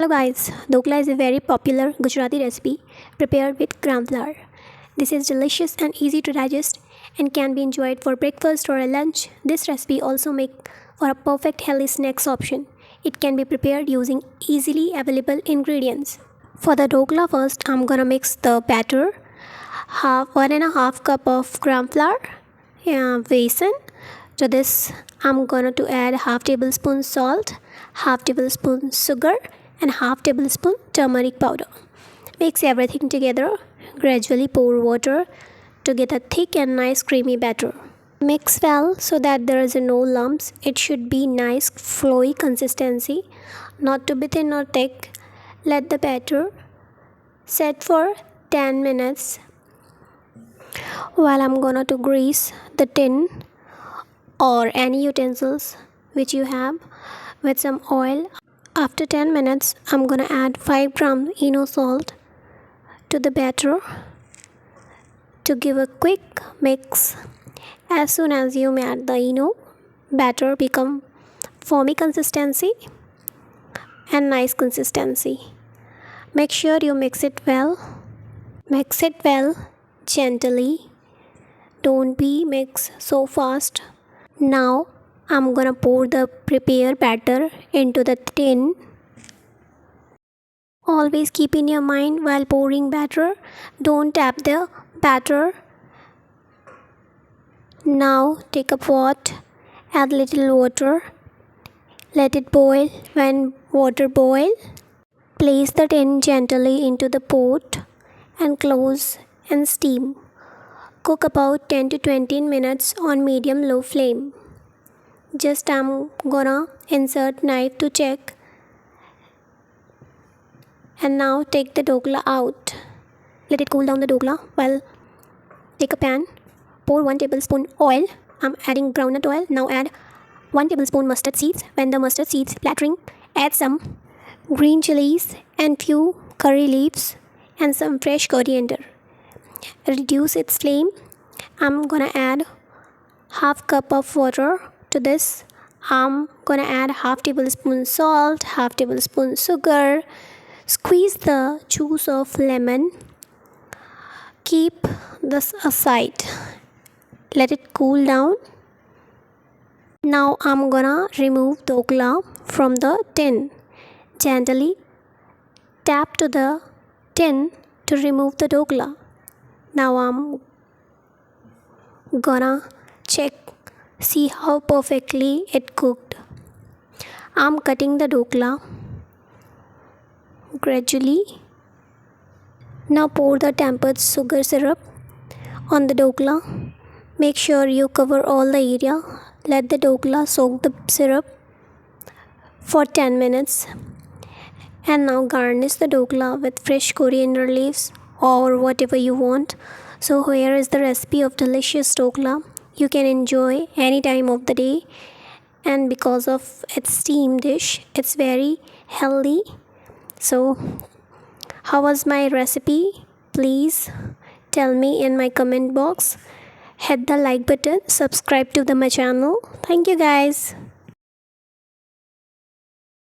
Hello guys, Dhokla is a very popular Gujarati recipe prepared with gram flour. This is delicious and easy to digest and can be enjoyed for breakfast or a lunch. This recipe also makes for a perfect healthy snacks option. It can be prepared using easily available ingredients. For the Dhokla first, I'm gonna mix the batter. 1.5 cup of gram flour, besan. To this, I'm gonna to add half tablespoon salt, half tablespoon sugar, and half tablespoon turmeric powder. Mix everything together. Gradually pour water to get a thick and nice creamy batter. Mix well so that there is no lumps. It should be nice flowy consistency, not too thin or thick. Let the batter set for 10 minutes while I'm gonna to grease the tin or any utensils which you have with some oil. After 10 minutes, I'm gonna add 5 gram salt to the batter to give a quick mix. As soon as you add the batter become foamy consistency and nice consistency. Make sure you mix it well. Mix it well gently. Don't be mix so fast. Now I'm gonna pour the prepared batter into the tin. Always keep in your mind while pouring batter, don't tap the batter. Now take a pot, add little water, let it boil. When water boil, place the tin gently into the pot and close and steam. Cook about 10 to 20 minutes on medium-low flame. Just I'm gonna insert knife to check. And now take the dhokla out. Let it cool down the dhokla. Well, take a pan, pour 1 tablespoon oil. I'm adding groundnut oil. Now add 1 tablespoon mustard seeds. When the mustard seeds flattering, add some green chilies and few curry leaves and some fresh coriander. Reduce its flame. I'm gonna add half cup of water. To this, I'm gonna add half tablespoon salt, half tablespoon sugar. Squeeze the juice of lemon. Keep this aside. Let it cool down. Now I'm gonna remove dhokla from the tin. Gently tap to the tin to remove the dhokla. Now I'm gonna check. See how perfectly it cooked. I'm cutting the dhokla gradually. Now pour the tempered sugar syrup on the dhokla. Make sure you cover all the area. Let the dhokla soak the syrup for 10 minutes. And now garnish the dhokla with fresh coriander leaves or whatever you want. So here is the recipe of delicious dhokla. You can enjoy any time of the day, and because of its steam dish, it's very healthy. So how was my recipe? Please tell me in my comment box. Hit the like button, subscribe to my channel. Thank you guys.